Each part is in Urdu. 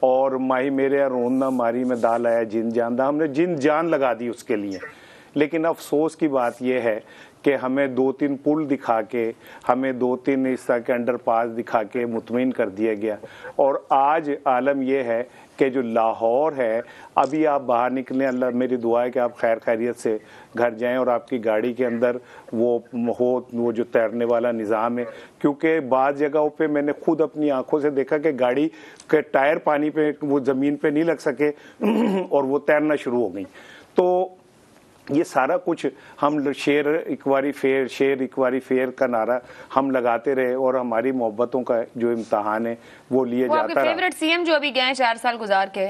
اور ماہی میرے روند نہ ماری میں دال آیا جن جان دا، ہم نے جن جان لگا دی اس کے لیے. لیکن افسوس کی بات یہ ہے کہ ہمیں 2-3 پل دکھا کے، ہمیں 2-3 اس طرح کے انڈر پاس دکھا کے مطمئن کر دیا گیا. اور آج عالم یہ ہے کہ جو لاہور ہے، ابھی آپ باہر نکلیں، اللہ میری دعا ہے کہ آپ خیر خیریت سے گھر جائیں اور آپ کی گاڑی کے اندر وہ جو تیرنے والا نظام ہے، کیونکہ بعض جگہوں پہ میں نے خود اپنی آنکھوں سے دیکھا کہ گاڑی کے ٹائر پانی پہ وہ زمین پہ نہیں لگ سکے اور وہ تیرنا شروع ہو گئی. تو یہ سارا کچھ ہم شیر اکواری فیر کا نعرہ ہم لگاتے رہے اور ہماری محبتوں کا جو امتحان ہے وہ لیے جاتا رہا. فیورٹ سی ایم جو ابھی گئے 4 سال گزار کے،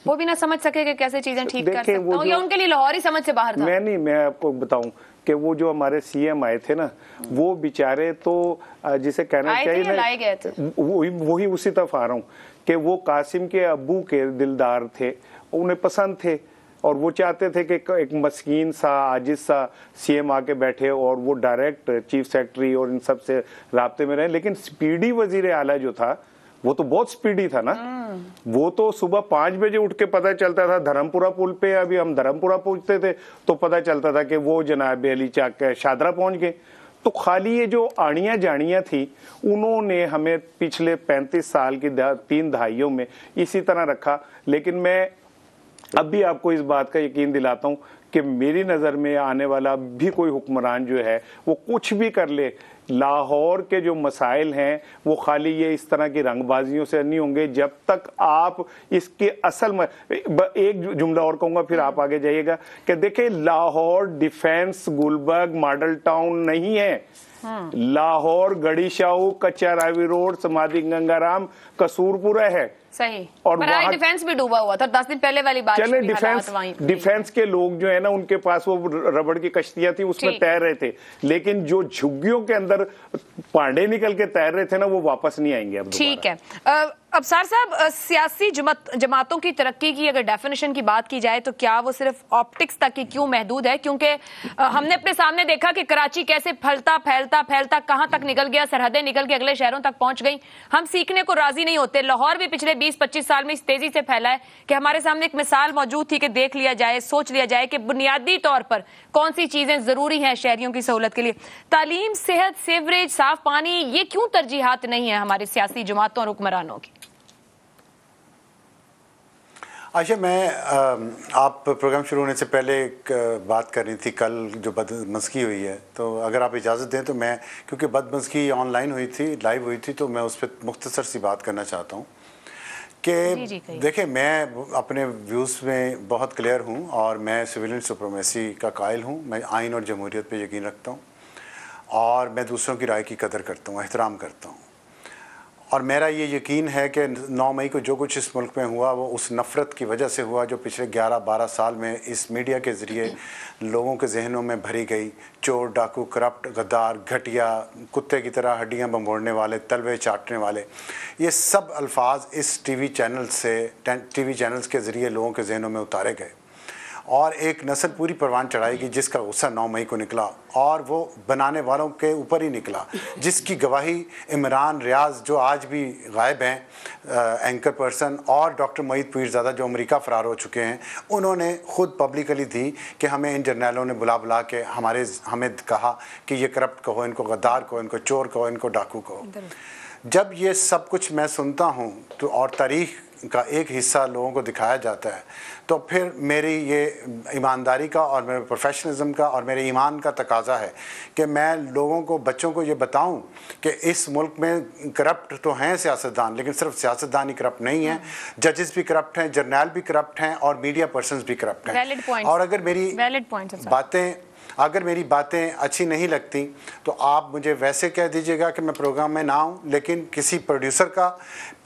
وہ بھی نہ سمجھ سکے کہ کیسے چیزیں ٹھیک کر سکتا ہوں، یا ان کے لیے لاہور ہی سمجھ سے باہر تھا؟ میں آپ کو بتاؤں کہ وہ جو ہمارے سی ایم آئے تھے نا، وہ بیچارے تو جسے کہنا چاہیے وہی اسی طرف آ رہا ہوں کہ وہ قاسم کے ابو کے دلدار تھے، انہیں پسند تھے اور وہ چاہتے تھے کہ ایک مسکین سا عاجز سا سی ایم آ کے بیٹھے اور وہ ڈائریکٹ چیف سیکرٹری اور ان سب سے رابطے میں رہے. لیکن سپیڈی وزیر اعلیٰ جو تھا وہ تو بہت سپیڈی تھا نا. وہ تو صبح 5 بجے اٹھ کے پتہ چلتا تھا دھرمپورہ پل پہ، ابھی ہم دھرمپورہ پہنچتے تھے تو پتہ چلتا تھا کہ وہ جناب علی چاک شادرہ پہنچ گئے. تو خالی یہ جو آڑیاں جاڑیاں تھیں انہوں نے ہمیں پچھلے 35 سال کی 3 دہائیوں میں اسی طرح رکھا. لیکن میں اب بھی آپ کو اس بات کا یقین دلاتا ہوں کہ میری نظر میں آنے والا بھی کوئی حکمران جو ہے وہ کچھ بھی کر لے، لاہور کے جو مسائل ہیں وہ خالی یہ اس طرح کی رنگ بازیوں سے نہیں ہوں گے جب تک آپ اس کے اصل ایک جملہ اور کہوں گا پھر آپ آگے جائیے گا کہ دیکھیں Lahore defence Gulberg model town نہیں ہے. لاہور گڑی شاہو، کچا راوی روڈ، سمادی گنگارام، قصور پورہ ہے. صحیح. اور وہاں ڈیفینس بھی ڈوبا ہوا تھا 10 دن پہلے والی بات. چلے ڈیفینس کے لوگ جو ہے نا ان کے پاس وہ ربڑ کی کشتیاں تھی اس میں تیر رہے تھے، لیکن جو جھگیوں کے اندر پانڈے نکل کے تیر رہے تھے نا وہ واپس نہیں آئیں گے اب. ٹھیک ہے. ابصار صاحب، سیاسی جماعتوں کی ترقی کی اگر ڈیفینیشن کی بات کی جائے تو کیا وہ صرف آپٹکس تک ہی کیوں محدود ہے؟ کیونکہ ہم نے اپنے سامنے دیکھا کہ کراچی کیسے پھیلتا کہاں تک نکل گیا، سرحدیں نکل کے اگلے شہروں تک پہنچ گئی. ہم سیکھنے کو راضی نہیں ہوتے. لاہور بھی پچھلے 20-25 سال میں اس تیزی سے پھیلا ہے کہ ہمارے سامنے ایک مثال موجود تھی کہ دیکھ لیا جائے، سوچ لیا جائے کہ بنیادی طور پر کون سی چیزیں ضروری ہیں شہریوں کی سہولت کے لیے. تعلیم، صحت، سیوریج، صاف پانی، یہ کیوں ترجیحات نہیں ہیں ہماری سیاسی جماعتوں اور حکمرانوں کی؟ عائشہ، میں آپ پروگرام شروع ہونے سے پہلے ایک بات کرنی تھی. کل جو بدمزگی ہوئی ہے تو اگر آپ اجازت دیں تو میں، کیونکہ بدمزگی آن لائن ہوئی تھی، لائیو ہوئی تھی، تو میں اس پہ مختصر سی بات کرنا چاہتا ہوں کہ دیکھیں میں اپنے ویوز میں بہت کلیئر ہوں اور میں سویلین سپریمیسی کا قائل ہوں. میں آئین اور جمہوریت پہ یقین رکھتا ہوں اور میں دوسروں کی رائے کی قدر کرتا ہوں، احترام کرتا ہوں. اور میرا یہ یقین ہے کہ 9 مئی کو جو کچھ اس ملک میں ہوا وہ اس نفرت کی وجہ سے ہوا جو پچھلے 11-12 سال میں اس میڈیا کے ذریعے لوگوں کے ذہنوں میں بھری گئی. چور، ڈاکو، کرپٹ، غدار، گھٹیا، کتے کی طرح ہڈیاں بموڑنے والے، تلوے چاٹنے والے، یہ سب الفاظ اس ٹی وی چینلز کے ذریعے لوگوں کے ذہنوں میں اتارے گئے اور ایک نسل پوری پروان چڑھائی گئی جس کا غصہ 9 مئی کو نکلا اور وہ بنانے والوں کے اوپر ہی نکلا، جس کی گواہی عمران ریاض جو آج بھی غائب ہیں اینکر پرسن، اور ڈاکٹر معید پیرزادہ جو امریکہ فرار ہو چکے ہیں، انہوں نے خود پبلکلی دی کہ ہمیں ان جرنیلوں نے بلا کے ہمیں کہا کہ یہ کرپٹ کہو ان کو، غدار کہو ان کو، چور کہو ان کو، ڈاکو کہو. جب یہ سب کچھ میں سنتا ہوں تو اور تاریخ کا ایک حصہ لوگوں کو دکھایا جاتا ہے تو پھر میری یہ ایمانداری کا اور میرے پروفیشنلزم کا اور میرے ایمان کا تقاضا ہے کہ میں لوگوں کو، بچوں کو یہ بتاؤں کہ اس ملک میں کرپٹ تو ہیں سیاستدان، لیکن صرف سیاستدان ہی کرپٹ نہیں ہیں، ججز بھی کرپٹ ہیں، جرنیل بھی کرپٹ ہیں اور میڈیا پرسنز بھی کرپٹ ہیں. اور اگر میری باتیں اچھی نہیں لگتی تو آپ مجھے ویسے کہہ دیجئے گا کہ میں پروگرام میں نہ آؤں، لیکن کسی پروڈیوسر کا،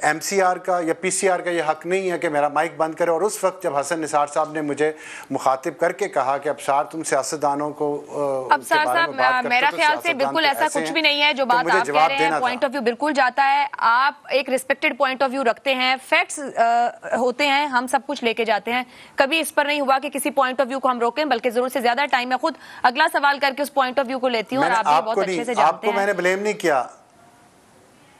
ایم سی آر کا یا پی سی آر کا یہ حق نہیں ہے کہ میرا مائک بند کرے. اور اس وقت جب حسن نثار صاحب نے مجھے مخاطب کر کے کہا کہ ابصار تم سیاستدانوں کو ابصار صاحب، میرا خیال سے بالکل ایسا کچھ بھی نہیں ہے جو بات آپ کہہ رہے ہیں. پوائنٹ آف ویو بالکل جاتا ہے، آپ ایک ریسپیکٹڈ پوائنٹ آف ویو رکھتے ہیں، فیکٹس ہوتے ہیں، ہم سب کچھ لے کے جاتے ہیں. کبھی اس پر نہیں ہوا کہ کسی پوائنٹ آف ویو کو ہم روکیں، بلکہ ضرورت سے زیادہ ٹائم میں خود اگلا سوال کر کے اس پوائنٹ آف ویو کو لیتی ہوں. اور آپ بھی بہت اچھے سے جانتے ہیں. آپ کو میں نے بلیم نہیں کیا.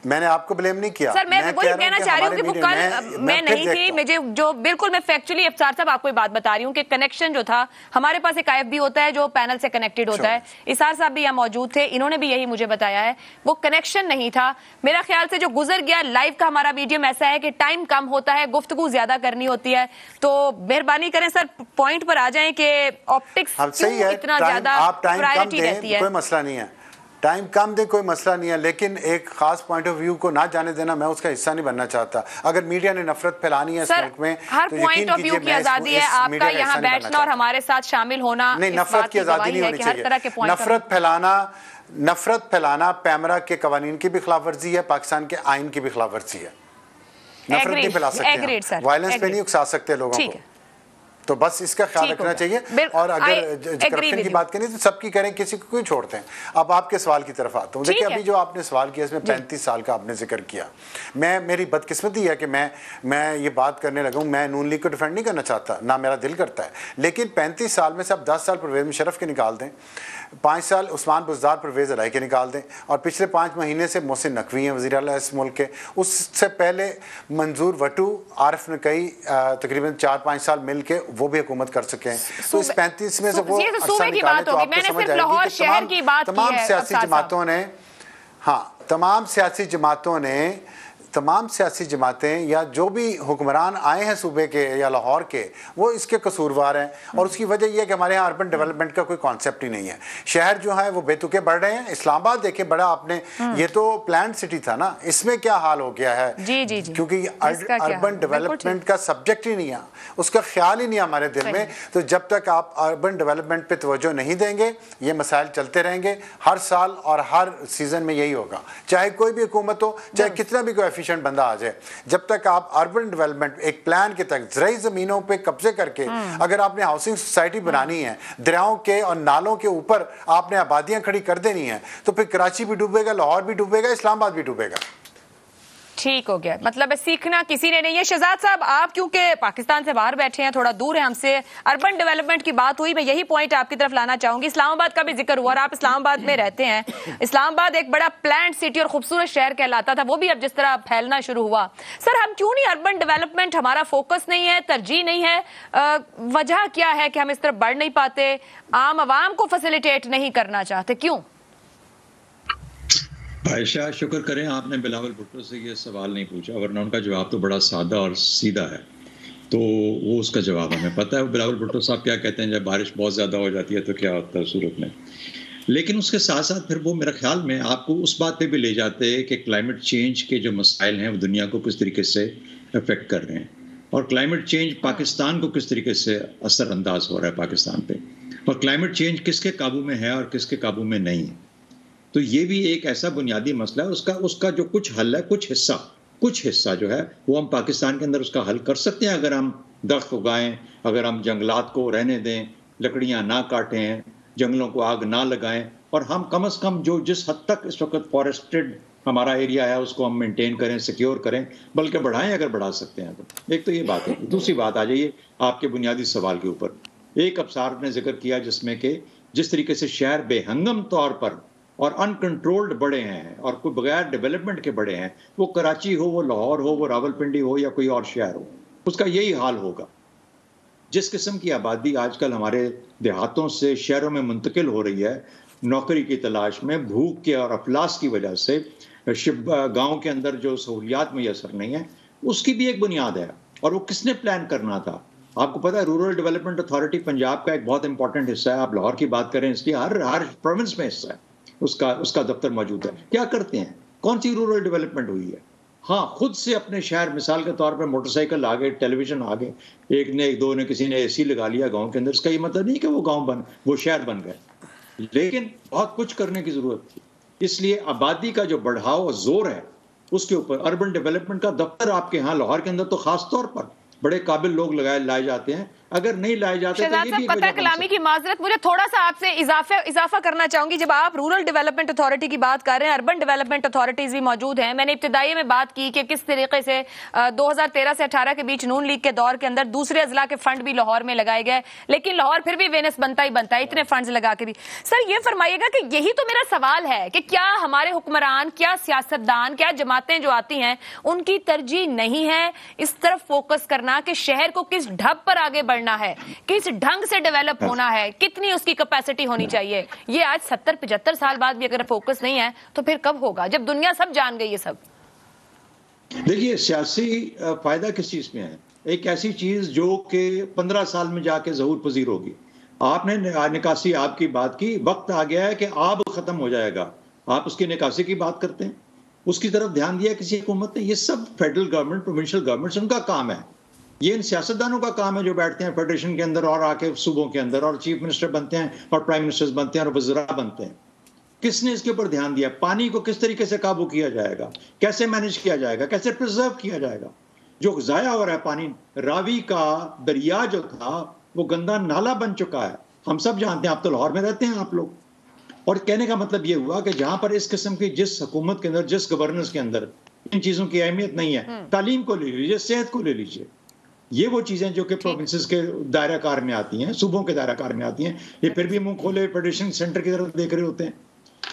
میں نے آپ کو بلیم نہیں کیا سر. میں وہی کہنا چاہ رہی ہوں کہ وہ کل میں نہیں تھی, مجھے جو بالکل میں فیکچولی افسار صاحب آپ کو بات بتا رہی ہوں کہ کنیکشن جو تھا, ہمارے پاس ایک IFB ہوتا ہے جو پینل سے کنیکٹڈ ہوتا ہے, اسار صاحب بھی یہاں موجود تھے, انہوں نے بھی یہی مجھے بتایا ہے, وہ کنیکشن نہیں تھا. میرا خیال سے جو گزر گیا لائیو کا ہمارا میڈیم ایسا ہے کہ ٹائم کم ہوتا ہے, گفتگو زیادہ کرنی ہوتی ہے, تو مہربانی کریں سر پوائنٹ پر آ جائیں کہ آپٹکس اتنا زیادہ پرائرٹی رہتی ہے. کوئی مسئلہ نہیں ہے, ٹائم کم دے, کوئی مسئلہ نہیں ہے, لیکن ایک خاص پوائنٹ آف ویو کو نہ جانے دینا, میں اس کا حصہ نہیں بننا چاہتا. اگر میڈیا نے نفرت پھیلانی ہے اس ملک میں, ہر پوائنٹ آف ویو کی آزادی ہے, آپ کا یہاں بیٹھنا اور ہمارے ساتھ شامل ہونا نہیں, نفرت کی آزادی نہیں ہونی چاہیے. نفرت پھیلانا پیمرا کے قوانین کی بھی خلاف ورزی ہے, پاکستان کے آئین کی بھی خلاف ورزی ہے. نفرت نہیں پھیلا سکتے, وائلنس پہ نہیں اکسا سکتے لوگوں کو, تو بس اس کا خیال رکھنا چاہیے. اور اگر کرپشن کی بات کریں تو سب کی کریں, کسی کو کیوں چھوڑتے ہیں. اب آپ کے سوال کی طرف آتا ہوں. دیکھیں ابھی جو آپ نے سوال کیا اس میں 35 سال کا آپ نے ذکر کیا. میری بدقسمتی ہے کہ میں یہ بات کرنے لگا ہوں. میں نون لیگ کو ڈیفینڈ نہیں کرنا چاہتا, نہ میرا دل کرتا ہے, لیکن 35 سال میں سے اب 10 سال پرویز مشرف کے نکال دیں, 5 سال عثمان بزدار پرویز الہی کے نکال دیں, اور پچھلے 5 مہینے سے محسن نقوی ہیں وزیر اعلیٰ اس ملک کے, اس سے پہلے منظور وٹو, عارف نقوی, تقریباً 4-5 سال مل کے وہ بھی حکومت کر سکے ہیں. تو اس 35 میں سے وہ عرصہ نکالیں تو آپ کو سمجھ آئے گی کہ تمام سیاسی جماعتوں نے, تمام سیاسی جماعتیں یا جو بھی حکمران آئے ہیں صوبے کے یا لاہور کے, وہ اس کے قصوروار ہیں. اور اس کی وجہ یہ ہے کہ ہمارے یہاں اربن ڈیولپمنٹ کا کوئی کانسیپٹ ہی نہیں ہے. شہر جو ہے وہ بے تکے بڑھ رہے ہیں. اسلام آباد دیکھیں بڑا, آپ نے یہ تو پلانڈ سٹی تھا نا, اس میں کیا حال ہو گیا ہے, کیونکہ اربن ڈیولپمنٹ کا سبجیکٹ ہی نہیں ہے, اس کا خیال ہی نہیں ہے ہمارے دل میں. تو جب تک آپ اربن ڈیولپمنٹ پہ توجہ نہیں دیں گے, یہ مسائل چلتے رہیں گے. ہر سال اور ہر سیزن میں یہی ہوگا, چاہے کوئی بھی حکومت ہو, چاہے کتنا بھی کوئی بندہ آ جائے. جب تک آپ اربن ڈیولپمنٹ ایک پلان کے تحت زرعی زمینوں پہ قبضے کر کے, اگر آپ نے ہاؤسنگ سوسائٹی بنانی ہے, دریاؤں کے اور نالوں کے اوپر آپ نے آبادیاں کھڑی کر دینی ہیں, تو پھر کراچی بھی ڈوبے گا, لاہور بھی ڈوبے گا, اسلام آباد بھی ڈوبے گا. ٹھیک ہو گیا, مطلب سیکھنا کسی نے نہیں ہے. شہزاد صاحب آپ کیونکہ پاکستان سے باہر بیٹھے ہیں, تھوڑا دور ہیں ہم سے, اربن ڈیولپمنٹ کی بات ہوئی, میں یہی پوائنٹ آپ کی طرف لانا چاہوں گی. اسلام آباد کا بھی ذکر ہوا اور آپ اسلام آباد میں رہتے ہیں. اسلام آباد ایک بڑا پلانڈ سٹی اور خوبصورت شہر کہلاتا تھا, وہ بھی اب جس طرح پھیلنا شروع ہوا. سر ہم کیوں نہیں, اربن ڈیولپمنٹ ہمارا فوکس نہیں ہے, ترجیح نہیں ہے, وجہ کیا ہے کہ ہم اس طرف بڑھ نہیں پاتے, عام عوام کو فیسیلیٹیٹ نہیں کرنا چاہتے, کیوں؟ عائشہ شکر کریں آپ نے بلاول بھٹو سے یہ سوال نہیں پوچھا, ورنہ ان کا جواب تو بڑا سادہ اور سیدھا ہے. تو وہ اس کا جواب ہمیں پتہ ہے. بلاول بھٹو صاحب کیا کہتے ہیں, جب بارش بہت زیادہ ہو جاتی ہے تو کیا ہوتا ہے صورت میں. لیکن اس کے ساتھ ساتھ پھر وہ میرے خیال میں آپ کو اس بات پہ بھی لے جاتے ہیں کہ کلائمیٹ چینج کے جو مسائل ہیں وہ دنیا کو کس طریقے سے افیکٹ کر رہے ہیں, اور کلائمیٹ چینج پاکستان کو کس طریقے سے اثر انداز ہو رہا ہے پاکستان پہ, اور کلائمیٹ چینج کس کے قابو میں ہے اور کس کے قابو میں نہیں ہے. تو یہ بھی ایک ایسا بنیادی مسئلہ ہے, اس کا جو کچھ حل ہے, کچھ حصہ جو ہے وہ ہم پاکستان کے اندر اس کا حل کر سکتے ہیں اگر ہم درخت اگائیں, اگر ہم جنگلات کو رہنے دیں, لکڑیاں نہ کاٹیں, جنگلوں کو آگ نہ لگائیں, اور ہم کم از کم جو جس حد تک اس وقت فارسٹڈ ہمارا ایریا ہے اس کو ہم مینٹین کریں, سیکیور کریں, بلکہ بڑھائیں اگر بڑھا سکتے ہیں. ایک تو یہ بات ہے. دوسری بات آ جائیے آپ کے بنیادی سوال کے اوپر. ایک ابصار نے ذکر کیا جس میں کہ جس طریقے سے شہر بے ہنگم طور پر اور انکنٹرولڈ بڑے ہیں اور کوئی بغیر ڈیولپمنٹ کے بڑے ہیں, وہ کراچی ہو, وہ لاہور ہو, وہ راولپنڈی ہو یا کوئی اور شہر ہو, اس کا یہی حال ہوگا. جس قسم کی آبادی آج کل ہمارے دیہاتوں سے شہروں میں منتقل ہو رہی ہے نوکری کی تلاش میں, بھوک کے اور افلاس کی وجہ سے, گاؤں کے اندر جو سہولیات میسر نہیں ہیں, اس کی بھی ایک بنیاد ہے. اور وہ کس نے پلان کرنا تھا؟ آپ کو پتا ہے رورل ڈیولپمنٹ اتھارٹی پنجاب کا ایک بہت امپورٹنٹ حصہ ہے. آپ لاہور کی بات کریں, اس کی ہر پروونس میں حصہ ہے, اس کا دفتر موجود ہے. کیا کرتے ہیں, کون سی رورل ڈیولپمنٹ ہوئی ہے؟ ہاں, خود سے اپنے شہر, مثال کے طور پر موٹر سائیکل آگے, ٹیلی ویژن آگے, ایک دو نے کسی نے اے سی لگا لیا گاؤں کے اندر. اس کا یہ مطلب نہیں کہ وہ گاؤں وہ شہر بن گئے, لیکن بہت کچھ کرنے کی ضرورت تھی. اس لیے آبادی کا جو بڑھاؤ زور ہے اس کے اوپر اربن ڈیولپمنٹ کا دفتر آپ کے ہاں لاہور کے اندر تو خاص طور پر بڑے قابل لوگ لائے جاتے ہیں. اگر نہیں لائے جاتے تو یہ بھی پتہ کلامی کی معذرت, مجھے تھوڑا سا آپ سے اضافہ کرنا چاہوں گی. جب آپ رورل ڈیولپمنٹ اتھارٹی کی بات کر رہے ہیں, اربن ڈیولپمنٹ اتھارٹیز بھی موجود ہیں. میں نے ابتدائی میں بات کی کہ کس طریقے سے 2013 سے 18 کے بیچ نون لیگ کے دور کے اندر دوسرے اضلاع کے فنڈ بھی لاہور میں لگائے گئے, لیکن لاہور پھر بھی وینس بنتا ہی بنتا ہے اتنے فنڈز لگا کے بھی. سر یہ فرمائیے گا کہ یہی تو میرا سوال ہے کہ کیا ہمارے حکمران, کیا سیاستدان, کیا جماعتیں جو آتی ہیں ان کی ترجیح نہیں ہے اس طرف فوکس کرنا کہ شہر کو کس ڈھب پر آگے بڑھنا ہے, کس ڈھنگ سے ڈیولپ ہونا ہے, کتنی اس کی کیپیسٹی ہونی چاہیے. یہ آج 70-75 سال بعد بھی اگر فوکس نہیں ہے تو پھر کب ہوگا جب دنیا سب جان گئی یہ سب. دیکھیے سیاسی فائدہ کس چیز میں ہے؟ ایک ایسی چیز جو کہ 15 سال میں جا کے ظہور پذیر ہوگی. آپ نے نکاسی آب کی بات کی, وقت آ گیا ہے کہ آب ختم ہو جائے گا, آپ اس کی نکاسی کی بات کرتے ہیں, اس کی طرف دھیان دیا کسی حکومت نے؟ یہ سب فیڈرل گورنمنٹ, پروونشل گورنمنٹس, ان کا کام ہے. یہ ان سیاستدانوں کا کام ہے جو بیٹھتے ہیں فیڈریشن کے اندر اور آ کے صوبوں کے اندر اور چیف منسٹر بنتے ہیں اور پرائم منسٹر بنتے ہیں اور وزراء بنتے ہیں. کس نے اس کے اوپر دھیان دیا؟ پانی کو کس طریقے سے قابو کیا جائے گا, کیسے مینج کیا جائے گا, کیسے پرزرو کیا جائے گا. جو ضائع ہو رہا ہے پانی, راوی کا دریا جو تھا وہ گندا نالا بن چکا ہے, ہم سب جانتے ہیں. آپ تو لاہور میں رہتے ہیں آپ لوگ. اور کہنے کا مطلب یہ ہوا کہ جہاں پر اس قسم کی جس حکومت کے اندر, جس گورننس کے اندر ان چیزوں کی اہمیت نہیں ہے, تعلیم کو لے لیجیے, صحت کو لے لیجیے, یہ وہ چیزیں جو کہ پروونسز کے دائرہ کار میں آتی ہیں, صوبوں کے دائرہ کار میں آتی ہیں, یہ پھر بھی منہ کھولے فیڈریشن سینٹر کی طرف دیکھ رہے ہوتے ہیں.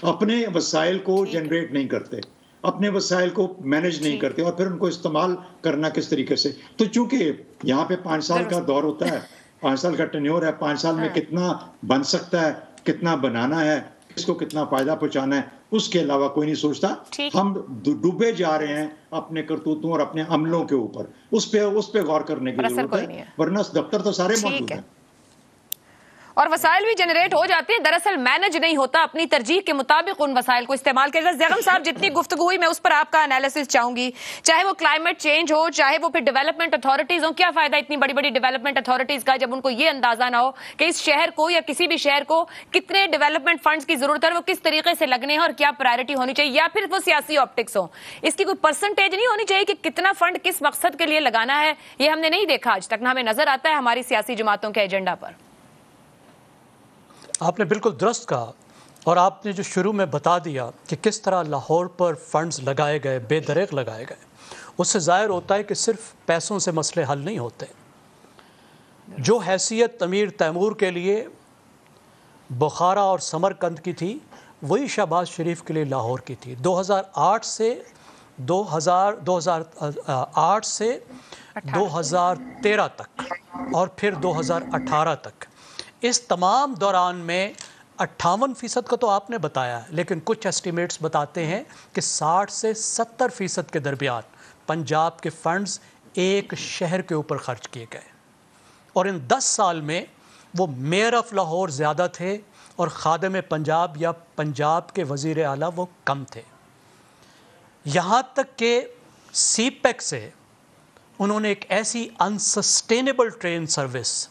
اپنے وسائل کو جنریٹ نہیں کرتے, اپنے وسائل کو مینج نہیں کرتے, اور پھر ان کو استعمال کرنا کس طریقے سے. تو چونکہ یہاں پہ 5 سال کا دور ہوتا ہے, 5 سال کا ٹینیور ہے, 5 سال میں کتنا بن سکتا ہے, کتنا بنانا ہے, اس کو کتنا فائدہ پہنچانا ہے, اس کے علاوہ کوئی نہیں سوچتا. ہم ڈوبے جا رہے ہیں اپنے کرتوتوں اور اپنے عملوں کے اوپر. اس پہ غور کرنے کی ضرورت ہے, ورنہ دفتر تو سارے موجود ہیں اور وسائل بھی جنریٹ ہو جاتے ہیں, دراصل مینج نہیں ہوتا. اپنی ترجیح کے مطابق ان وسائل کو استعمال کیا جائے. زیغم صاحب جتنی گفتگو ہوئی میں اس پر آپ کا انالیسس چاہوں گی, چاہے وہ کلائمیٹ چینج ہو, چاہے وہ پھر ڈیولپمنٹ اتھارٹیز ہوں. کیا فائدہ اتنی بڑی بڑی ڈیولپمنٹ اتھارٹیز کا جب ان کو یہ اندازہ نہ ہو کہ اس شہر کو یا کسی بھی شہر کو کتنے ڈیولپمنٹ فنڈز کی ضرورت ہے, وہ کس طریقے سے لگنے ہیں اور کیا پرائرٹی ہونی چاہیے, یا پھر وہ سیاسی آپٹکس ہوں. اس کی کوئی پرسنٹیج نہیں ہونی چاہیے کہ کتنا فنڈ کس مقصد کے لیے لگانا ہے. یہ ہم نے نہیں دیکھا آج تک, نہ ہمیں نظر آتا ہے ہماری سیاسی جماعتوں کے ایجنڈا پر. آپ نے بالکل درست کہا, اور آپ نے جو شروع میں بتا دیا کہ کس طرح لاہور پر فنڈز لگائے گئے, بے دریغ لگائے گئے, اس سے ظاہر ہوتا ہے کہ صرف پیسوں سے مسئلے حل نہیں ہوتے. جو حیثیت امیر تیمور کے لیے بخارا اور سمرقند کی تھی, وہی شہباز شریف کے لیے لاہور کی تھی. 2008 سے 2013 تک اور پھر 2018 تک, اس تمام دوران میں 58% کا تو آپ نے بتایا, لیکن کچھ ایسٹیمیٹس بتاتے ہیں کہ 60 سے 70% کے درمیان پنجاب کے فنڈز ایک شہر کے اوپر خرچ کیے گئے. اور ان 10 سال میں وہ میئر آف لاہور زیادہ تھے اور خادم پنجاب یا پنجاب کے وزیر اعلیٰ وہ کم تھے. یہاں تک کہ سی پیک سے انہوں نے ایک ایسی انسسٹینیبل ٹرین سروس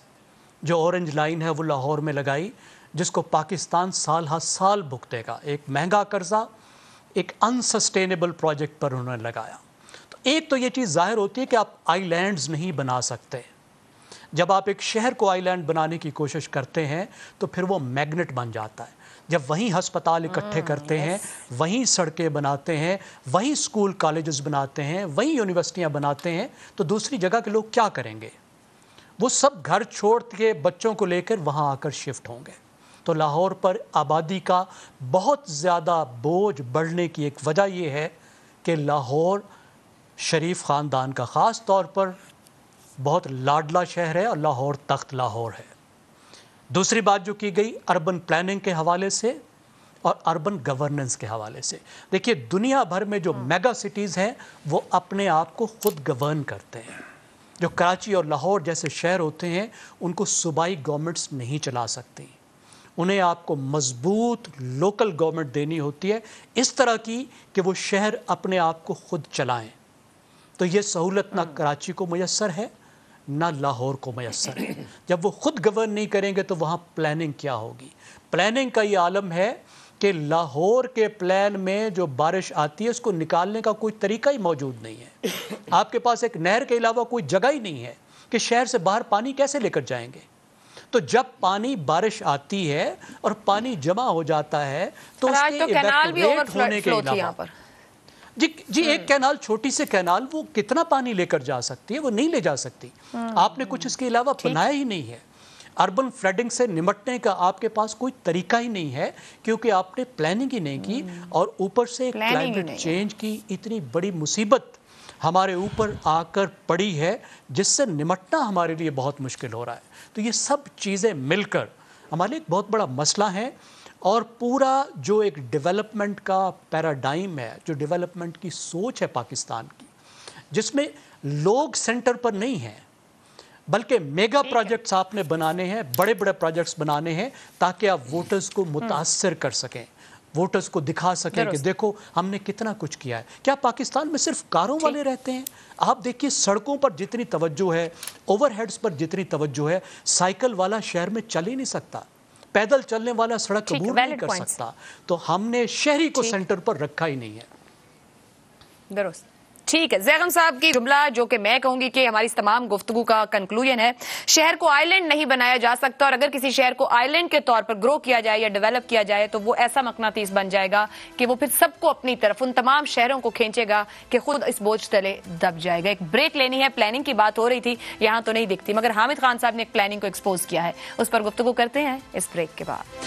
جو اورنج لائن ہے وہ لاہور میں لگائی, جس کو پاکستان سال ہر سال بھگتے گا. ایک مہنگا قرضہ ایک انسسٹینیبل پروجیکٹ پر انہوں نے لگایا. تو ایک تو یہ چیز ظاہر ہوتی ہے کہ آپ آئی لینڈز نہیں بنا سکتے. جب آپ ایک شہر کو آئی لینڈ بنانے کی کوشش کرتے ہیں تو پھر وہ میگنٹ بن جاتا ہے. جب وہیں ہسپتال اکٹھے کرتے ہیں, وہیں سڑکیں بناتے ہیں, وہیں اسکول کالجز بناتے ہیں, وہیں یونیورسٹیاں بناتے ہیں, تو دوسری جگہ کے لوگ کیا کریں گے؟ وہ سب گھر چھوڑ کے بچوں کو لے کر وہاں آ کر شفٹ ہوں گے. تو لاہور پر آبادی کا بہت زیادہ بوجھ بڑھنے کی ایک وجہ یہ ہے کہ لاہور شریف خاندان کا خاص طور پر بہت لاڈلا شہر ہے, اور لاہور تخت لاہور ہے. دوسری بات جو کی گئی اربن پلاننگ کے حوالے سے اور اربن گورننس کے حوالے سے, دیکھیے دنیا بھر میں جو میگا سٹیز ہیں وہ اپنے آپ کو خود گورن کرتے ہیں. جو کراچی اور لاہور جیسے شہر ہوتے ہیں ان کو صوبائی گورنمنٹس نہیں چلا سکتی, انہیں آپ کو مضبوط لوکل گورنمنٹ دینی ہوتی ہے اس طرح کی کہ وہ شہر اپنے آپ کو خود چلائیں. تو یہ سہولت نہ کراچی کو میسر ہے نہ لاہور کو میسر ہے. جب وہ خود گورن نہیں کریں گے تو وہاں پلاننگ کیا ہوگی؟ پلاننگ کا یہ عالم ہے کہ لاہور کے پلان میں جو بارش آتی ہے اس کو نکالنے کا کوئی طریقہ ہی موجود نہیں ہے. آپ کے پاس ایک نہر کے علاوہ کوئی جگہ ہی نہیں ہے. کہ شہر سے باہر پانی کیسے لے کر جائیں گے؟ تو جب پانی بارش آتی ہے اور پانی جمع ہو جاتا ہے تو اس کے ایویپوریٹ ہونے کے علاوہ جی ایک کینال، چھوٹی سے کینال، وہ کتنا پانی لے کر جا سکتی ہے؟ وہ نہیں لے جا سکتی. آپ نے کچھ اس کے علاوہ بنایا ہی نہیں ہے. اربن فلڈنگ سے نمٹنے کا آپ کے پاس کوئی طریقہ ہی نہیں ہے کیونکہ آپ نے پلاننگ ہی نہیں کی، اور اوپر سے کلائمیٹ چینج کی اتنی بڑی مصیبت ہمارے اوپر آ کر پڑی ہے جس سے نمٹنا ہمارے لیے بہت مشکل ہو رہا ہے. تو یہ سب چیزیں مل کر ہمارے ایک بہت بڑا مسئلہ ہے، اور پورا جو ایک ڈیولپمنٹ کا پیراڈائم ہے، جو ڈیولپمنٹ کی سوچ ہے پاکستان کی، جس میں لوگ سینٹر پر نہیں ہیں بلکہ میگا پروجیکٹس آپ نے بنانے ہیں، بڑے بڑے پروجیکٹس بنانے ہیں تاکہ آپ ووٹرز کو متاثر کر سکیں، ووٹرز کو دکھا سکیں کہ دیکھو ہم نے کتنا کچھ کیا ہے. کیا پاکستان میں صرف کاروں والے رہتے ہیں؟ آپ دیکھیے سڑکوں پر جتنی توجہ ہے، اوور ہیڈز پر جتنی توجہ ہے، سائیکل والا شہر میں چل ہی نہیں سکتا، پیدل چلنے والا سڑک عبور نہیں کر سکتا. تو ہم نے شہری کو سینٹر پر رکھا ہی نہیں ہے. درست. ٹھیک ہے، زیغم صاحب کی جملہ جو کہ میں کہوں گی کہ ہماری اس تمام گفتگو کا کنکلوژن ہے، شہر کو آئی لینڈ نہیں بنایا جا سکتا، اور اگر کسی شہر کو آئی لینڈ کے طور پر گرو کیا جائے یا ڈیولپ کیا جائے تو وہ ایسا مقناطیس بن جائے گا کہ وہ پھر سب کو اپنی طرف، ان تمام شہروں کو کھینچے گا کہ خود اس بوجھ تلے دب جائے گا. ایک بریک لینی ہے. پلاننگ کی بات ہو رہی تھی، یہاں تو نہیں دکھتی، مگر حامد خان صاحب نے ایک پلاننگ کو ایکسپوز کیا ہے، اس پر گفتگو کرتے ہیں اس بریک کے بعد.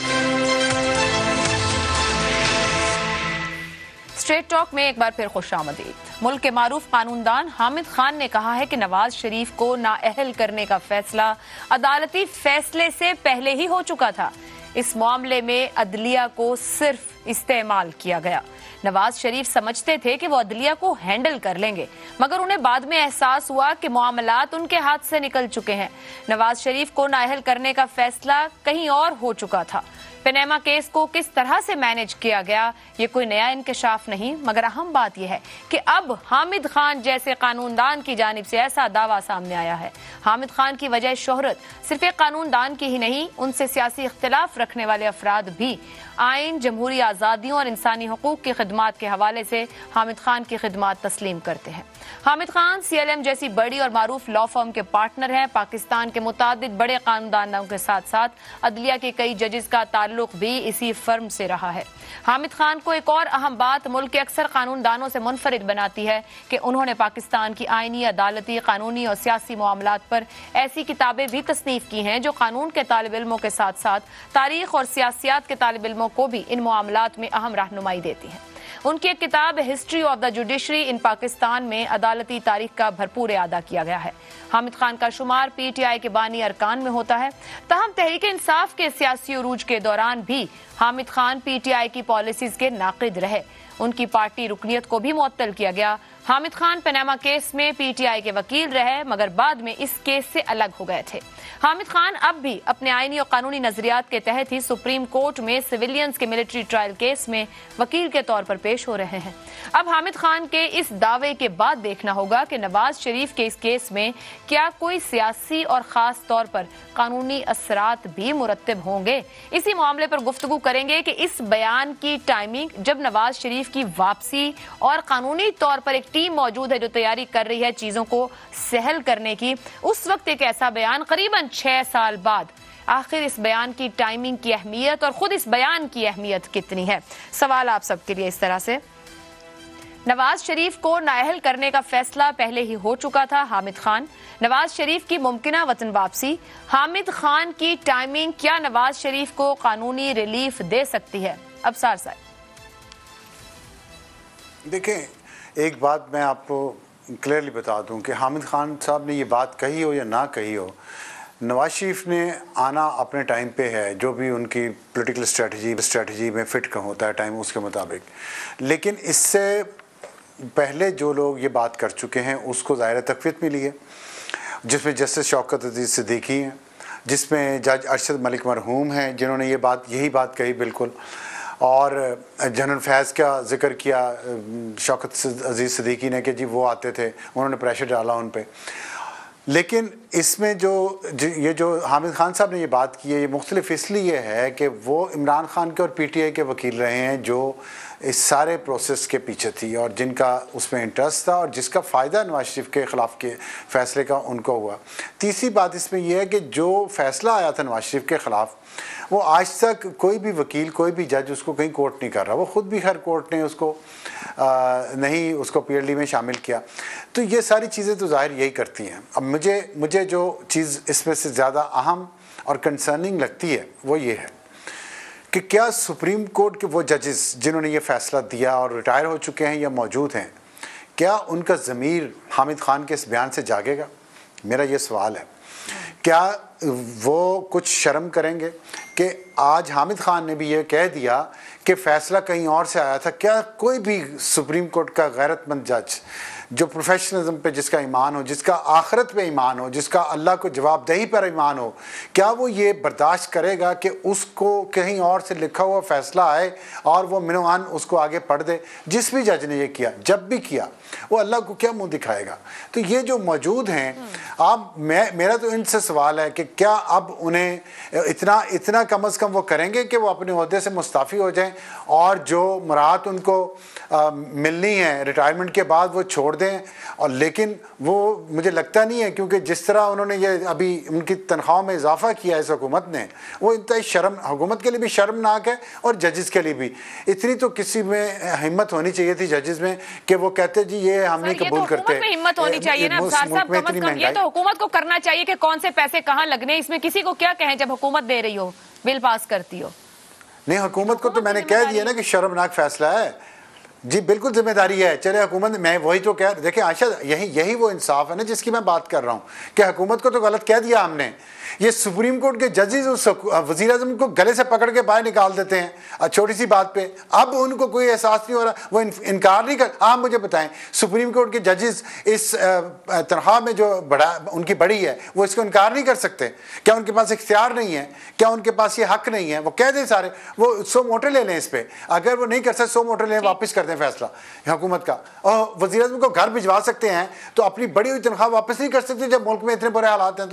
اسٹریٹ ٹاک میں ایک بار پھر خوش آمدید. ملک کے معروف قانون دان حامد خان نے کہا ہے کہ نواز شریف کو نااہل کرنے کا فیصلہ عدالتی فیصلے سے پہلے ہی ہو چکا تھا. اس معاملے میں عدلیہ کو صرف استعمال کیا گیا. نواز شریف سمجھتے تھے کہ وہ عدلیہ کو ہینڈل کر لیں گے، مگر انہیں بعد میں احساس ہوا کہ معاملات ان کے ہاتھ سے نکل چکے ہیں. نواز شریف کو نااہل کرنے کا فیصلہ کہیں اور ہو چکا تھا. پینیما کیس کو کس طرح سے مینج کیا گیا یہ کوئی نیا انکشاف نہیں، مگر اہم بات یہ ہے کہ اب حامد خان جیسے قانون دان کی جانب سے ایسا دعویٰ سامنے آیا ہے. حامد خان کی وجہ شہرت صرف ایک قانون دان کی ہی نہیں، ان سے سیاسی اختلاف رکھنے والے افراد بھی آئین، جمہوری آزادیوں اور انسانی حقوق کی خدمات کے حوالے سے حامد خان کی خدمات تسلیم کرتے ہیں. Hamid Khan C L M جیسی بڑی اور معروف لا فرم کے پارٹنر ہیں. پاکستان کے متعدد بڑے قانون دانوں کے ساتھ ساتھ عدلیہ کے کئی ججز کا تعلق بھی اسی فرم سے رہا ہے. حامد خان کو ایک اور اہم بات ملک کے اکثر قانون دانوں سے منفرد بناتی ہے کہ انہوں نے پاکستان کی آئینی، عدالتی، قانونی اور سیاسی معاملات پر ایسی کتابیں بھی تصنیف کی ہیں جو قانون کے طالب علموں کے ساتھ ساتھ تاریخ اور سیاسیات کے طالب علموں کو بھی ان معاملات میں اہم رہنمائی دیتی ہیں. ان کی ایک کتاب ہسٹری آف دا جوڈیشری ان پاکستان میں عدالتی تاریخ کا بھرپور اعادہ کیا گیا ہے. حامد خان کا شمار پی ٹی آئی کے بانی ارکان میں ہوتا ہے. تاہم تحریک انصاف کے سیاسی عروج کے دوران بھی Hamid Khan P T I کی پالیسیز کے ناقد رہے. ان کی پارٹی رکنیت کو بھی معطل کیا گیا. حامد خان پیناما کیس میں پی ٹی آئی کے وکیل رہے، مگر بعد میں اس کیس سے الگ ہو گئے تھے. حامد خان اب بھی اپنے آئینی اور قانونی نظریات کے تحت ہی سپریم کورٹ میں سویلینز کے ملٹری ٹرائل کیس میں وکیل کے طور پر پیش ہو رہے ہیں. اب حامد خان کے اس دعوے کے بعد دیکھنا ہوگا کہ نواز شریف کے اس کیس میں کیا کوئی سیاسی اور خاص طور پر قانونی اثرات بھی مرتب ہوں گے. اسی معاملے پر گفتگو کریں گے کہ اس بیان کی ٹائمنگ، جب نواز شریف کی واپسی اور قانونی طور پر ایک ٹیم موجود ہے جو تیاری کر رہی ہے چیزوں کو سہل کرنے کی، اس وقت ایک ایسا بیان قریباً 6 سال بعد، آخر اس بیان کی ٹائمنگ کی اہمیت اور خود اس بیان کی اہمیت کتنی ہے. سوال آپ سب کے لیے اس طرح سے، نواز شریف کو نااہل کرنے کا فیصلہ پہلے ہی ہو چکا تھا. حامد خان، نواز شریف کی ممکنہ وطن واپسی، حامد خان کی ٹائمنگ کیا نواز شریف کو قانونی ریلیف دے سکتی ہے؟ ابصار صاحب دیکھیں، ایک بات میں آپ کو کلیئرلی بتا دوں کہ حامد خان صاحب نے یہ بات کہی ہو یا نہ کہی ہو، نواز شریف نے آنا اپنے ٹائم پہ ہے، جو بھی ان کی پولیٹیکل اسٹریٹجی میں فٹ ہوتا ہے ٹائم اس کے مطابق. لیکن اس سے پہلے جو لوگ یہ بات کر چکے ہیں اس کو ظاہر تقویت ملی ہے، جس میں جسٹس شوکت عزیز صدیقی ہیں، جس میں جج ارشد ملک مرحوم ہیں جنہوں نے یہی بات کہی بالکل، اور جنرل فیض کا ذکر کیا شوکت عزیز صدیقی نے کہ جی وہ آتے تھے، انہوں نے پریشر ڈالا ان پہ. لیکن اس میں یہ جو حامد خان صاحب نے یہ بات کی ہے، یہ مختلف اس لیے ہے کہ وہ عمران خان کے اور پی ٹی آئی کے وکیل رہے ہیں جو اس سارے پروسیس کے پیچھے تھی اور جن کا اس میں انٹرسٹ تھا اور جس کا فائدہ نواز شریف کے خلاف کے فیصلے کا ان کو ہوا. تیسری بات اس میں یہ ہے کہ جو فیصلہ آیا تھا نواز شریف کے خلاف وہ آج تک کوئی بھی وکیل کوئی بھی جج اس کو کہیں کوٹ نہیں کر رہا. وہ خود بھی ہر کورٹ نے اس کو نہیں اس کو PLD میں شامل کیا. تو یہ ساری چیزیں تو ظاہر یہی کرتی ہیں. اب مجھے جو چیز اس میں سے زیادہ اہم اور کنسرننگ لگتی ہے وہ یہ ہے کہ کیا سپریم کورٹ کے وہ ججز جنہوں نے یہ فیصلہ دیا اور ریٹائر ہو چکے ہیں یا موجود ہیں, کیا ان کا ضمیر حامد خان کے اس بیان سے جاگے گا؟ میرا یہ سوال ہے. کیا وہ کچھ شرم کریں گے کہ آج حامد خان نے بھی یہ کہہ دیا کہ فیصلہ کہیں اور سے آیا تھا؟ کیا کوئی بھی سپریم کورٹ کا غیرت مند جج جو پروفیشنلزم پہ جس کا ایمان ہو, جس کا آخرت پہ ایمان ہو, جس کا اللہ کو جواب دہی پر ایمان ہو, کیا وہ یہ برداشت کرے گا کہ اس کو کہیں اور سے لکھا ہوا فیصلہ آئے اور وہ منوان اس کو آگے پڑھ دے؟ جس بھی جج نے یہ کیا, جب بھی کیا, وہ اللہ کو کیا منہ دکھائے گا؟ تو یہ جو موجود ہیں میرا تو ان سے سوال ہے کہ کیا اب انہیں اتنا کم از کم وہ کریں گے کہ وہ اپنے عہدے سے مستعفی ہو جائیں اور جو مراحت ان کو ملنی ہے ریٹائرمنٹ کے بعد وہ چھوڑ دیں. اور لیکن وہ مجھے لگتا نہیں ہے, کیونکہ جس طرح انہوں نے یہ ابھی ان کی تنخواہوں میں اضافہ کیا اس حکومت نے, وہ انتہائی حکومت کے لیے بھی شرمناک ہے اور ججز کے لیے بھی. اتنی تو کسی میں ہمت ہونی چاہیے تھی ججز میں کہ وہ کہتے جی یہ ہم نہیں قبول کرتے. ہمت ہونی چاہیے نا افسر صاحب, کم از کم یہ تو حکومت کو کرنا چاہیے کہ کون سے پیسے کہاں لگنے. اس میں کسی کو کیا کہیں جب حکومت دے رہی ہو, بل پاس کرتی ہو. نہیں, حکومت کو تو میں نے کہہ دیا نا کہ شرمناک فیصلہ ہے. جی بالکل ذمہ داری ہے. چلے حکومت, میں وہی تو کہہ, دیکھیں عائشہ یہی وہ انصاف ہے نا جس کی میں بات کر رہا ہوں کہ حکومت کو تو غلط کہہ دیا ہم نے. یہ سپریم کورٹ کے ججز اس وزیر اعظم کو گلے سے پکڑ کے باہر نکال دیتے ہیں چھوٹی سی بات پہ. اب ان کو کوئی احساس نہیں ہو رہا, وہ انکار نہیں کر. آپ مجھے بتائیں, سپریم کورٹ کے ججز اس تنخواہ میں جو ان کی بڑی ہے وہ اس کو انکار نہیں کر سکتے؟ کیا ان کے پاس اختیار نہیں ہے؟ کیا ان کے پاس یہ حق نہیں ہے؟ وہ کہہ دیں سارے, وہ 100 موٹر لے لیں اس پہ. اگر وہ نہیں کر سکتے 100 موٹر لیں, واپس کر دیں فیصلہ حکومت کا, اور وزیر اعظم کو گھر بھجوا سکتے ہیں تو اپنی بڑی ہوئی تنخواہ واپس نہیں کر سکتے جب ملک میں اتنے برے حالات ہیں.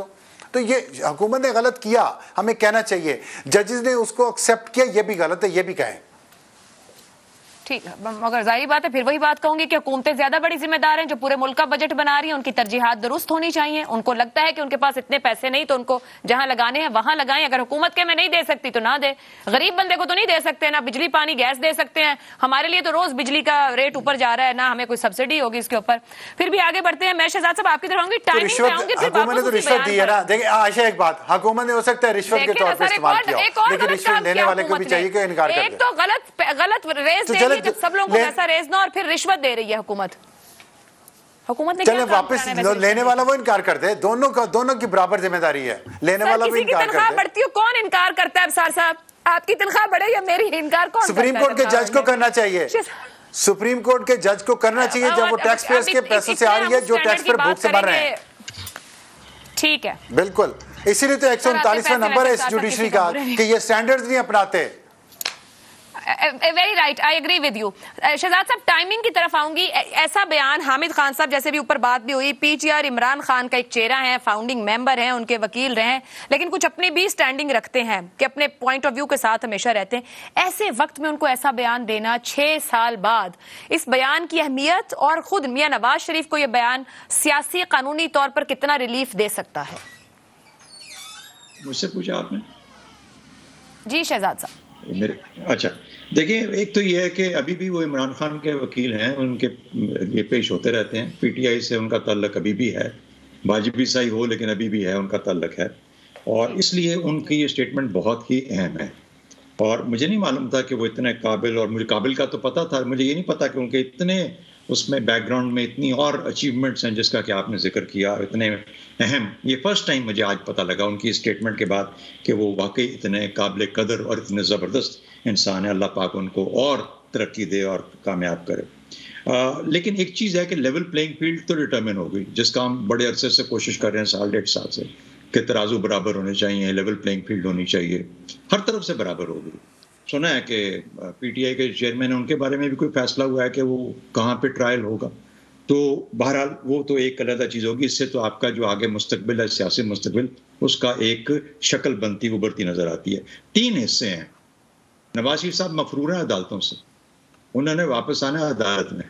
تو یہ حکومت نے غلط کیا, ہمیں کہنا چاہیے. ججز نے اس کو ایکسیپٹ کیا, یہ بھی غلط ہے, یہ بھی کہیں. ٹھیک ہے, مگر ظاہری بات ہے, پھر وہی بات کہوں گی کہ حکومتیں زیادہ بڑی ذمہ دار ہیں جو پورے ملک کا بجٹ بنا رہی ہیں. ان کی ترجیحات درست ہونی چاہیے. ان کو لگتا ہے کہ ان کے پاس اتنے پیسے نہیں تو ان کو جہاں لگانے ہیں وہاں لگائیں. اگر حکومت کے میں نہیں دے سکتی تو نہ دے. غریب بندے کو تو نہیں دے سکتے, نہ بجلی پانی گیس دے سکتے ہیں. ہمارے لیے تو روز بجلی کا ریٹ اوپر جا رہا ہے, نہ ہمیں کوئی سبسڈی ہوگی اس کے اوپر. پھر بھی آگے بڑھتے ہیں. میں شہزاد صاحب آپ کی طرف آؤں گی, ٹائمنگ پہ آؤں گی. حکومت نے تو رشوت دی ہے نا. دیکھیں عائشہ, ایک بات, حکومت نے ہو سکتا ہے رشوت کے طور پر استعمال کیا, لیکن رشوت لینے والے کو بھی چاہیے کہ انکار کر دے. ایک تو غلط ریز دے رہی ہے جب سب لوگوں کو ایسا ریز نہ, اور پھر رشوت دے رہی ہے حکومت نے. چلیں واپس لینے والا وہ انکار کر دے. دونوں کی برابر ذمہ داری ہے. لینے والا بھی انکار کر دے. تنخواہ بڑھتی ہو, کون انکار کرتا ہے ابصار صاحب؟ آپ کی تنخواہ بڑھے یا میری, انکار کون کرتا ہے؟ سپریم کورٹ کے جج کو کرنا چاہیے. سپریم کورٹ کے جج کو کرنا چاہیے جب وہ ٹیکس پیئرز کے پیسوں سے آ رہی ہے, جو ٹیکس پر بھوک سے مر رہے ہیں. ٹھیک ہے, بالکل. اسی لیے تو 139واں نمبر ہے اس جوڈیشری کا کہ یہ سٹینڈرڈز نہیں اپناتے. Very right, I agree with you. Shahzad صاحب ٹائمنگ کی طرف آؤں گی. ایسا بیان حامد خان صاحب, جیسے بھی اوپر بات بھی ہوئی, PTR عمران خان کا ایک چہرہ ہے, فاؤنڈنگ ممبر ہیں, ان کے وکیل رہے ہیں, لیکن کچھ اپنی بھی سٹینڈنگ رکھتے ہیں کہ اپنے پوائنٹ آف ویو کے ساتھ ہمیشہ رہتے ہیں. ایسے وقت میں ان کو ایسا بیان دینا 6 سال بعد, اس بیان کی اہمیت اور خود میاں نواز شریف کو یہ بیان سیاسی قانونی طور پر کتنا ریلیف دے سکتا ہے؟ مجھ سے پوچھا آپ نے؟ جی شہزاد صاحب. اچھا دیکھیں, ایک تو یہ ہے کہ ابھی بھی وہ عمران خان کے وکیل ہیں, ان کے یہ پیش ہوتے رہتے ہیں. PTI سے ان کا تعلق ابھی بھی ہے, واجبی صحیح ہو لیکن ابھی بھی ہے, ان کا تعلق ہے. اور اس لیے ان کی یہ اسٹیٹمنٹ بہت ہی اہم ہے. اور مجھے نہیں معلوم تھا کہ وہ اتنے قابل, اور مجھے قابل کا تو پتہ تھا, مجھے یہ نہیں پتا کہ ان کے اتنے اس میں بیک گراؤنڈ میں اتنی اور اچیومنٹس ہیں جس کا کہ آپ نے ذکر کیا, اتنے اہم. یہ فرسٹ ٹائم مجھے آج پتہ لگا ان کی اسٹیٹمنٹ کے بعد کہ وہ واقعی اتنے قابل قدر اور اتنے زبردست انسان ہیں. اللہ پاک ان کو اور ترقی دے اور کامیاب کرے. لیکن ایک چیز ہے کہ لیول پلینگ فیلڈ تو ڈٹرمن ہو گئی, جس کا ہم بڑے عرصے سے کوشش کر رہے ہیں, 1.5 سال سے, کہ ترازو برابر ہونے چاہیے, لیول پلینگ فیلڈ ہونی چاہیے, ہر طرف سے برابر ہو گئی. سنا ہے کہ PTI کے چیئرمین, ان کے بارے میں بھی کوئی فیصلہ ہوا ہے کہ وہ کہاں پہ ٹرائل ہوگا. تو بہرحال وہ تو ایک علیحدہ چیز ہوگی. اس سے تو آپ کا جو آگے مستقبل ہے, سیاسی مستقبل, اس کا ایک شکل بنتی ابھرتی نظر آتی ہے. 3 حصے ہیں. نواز شریف صاحب مفرور ہیں عدالتوں سے, انہوں نے واپس آنا ہے عدالت میں.